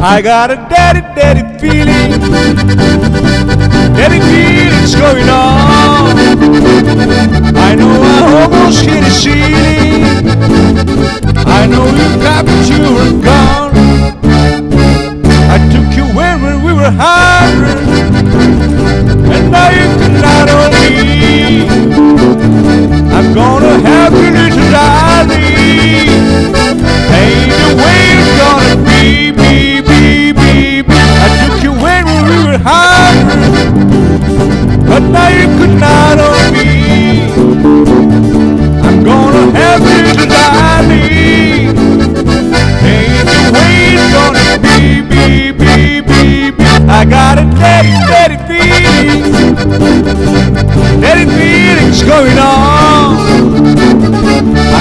I got a daddy, daddy feeling. Daddy feeling's going on. I know I almost hit the ceiling. I know you got but you were gone. I took you when we were hungry, and now you cannot on me. I'm gonna have you little darling. Ain't the way it's gonna be. I took you when we were hungry, but now you could not on me. I'm gonna have you little darling. Ain't the way it's gonna be. I got a daddy, daddy feeling. Daddy feeling's going on.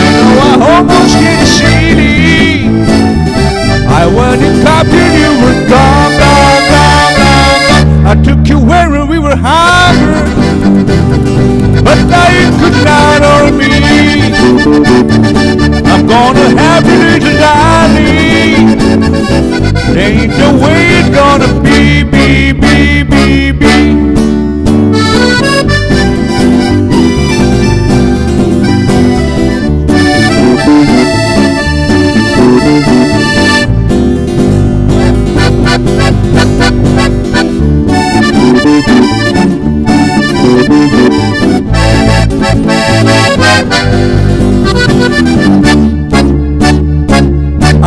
I know I almost hit the ceiling. I went and copped you, you were gone, gone, gone, gone, gone. I took you when we were hungry, but now you could not on me. I'm gonna have you little darling. Ain't the way it's gonna be.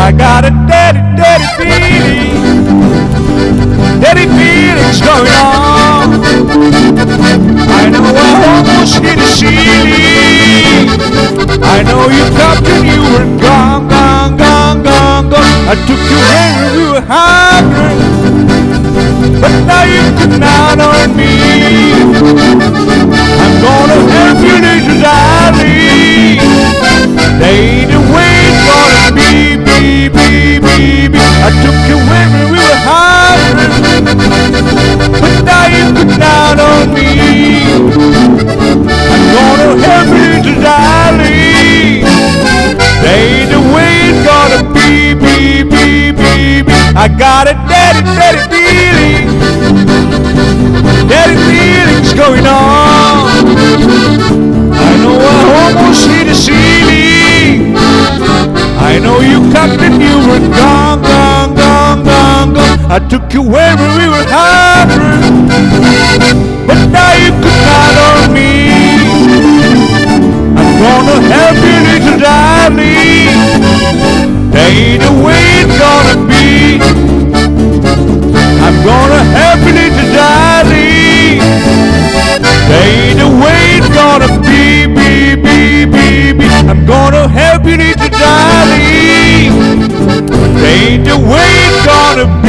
I got a daddy, daddy feeling. Daddy feeling's going on. I know I almost hit the ceiling. I know you stopped and you were gone, gone, gone, gone, gone. I took you when we were hungry, but now you could not on me. I'm gonna help you little darling. They ain't the way it's gonna be. I took you when we were hungry, but now you could not on me. I'm gonna help you little darling. They ain't the way it's gonna be. I got a daddy, daddy feeling. Daddy feeling's going on. I know I almost hit the ceiling. I know you cocked and you were gone, gone, gone, gone, gone. I took you when we were hungry, but now you could not on me. I'm gonna help you little darling. Ain't the way it's gonna be. I'm gonna help you little darling. Ain't the way it's gonna be. I'm gonna help you little darling. Ain't the way it's gonna be.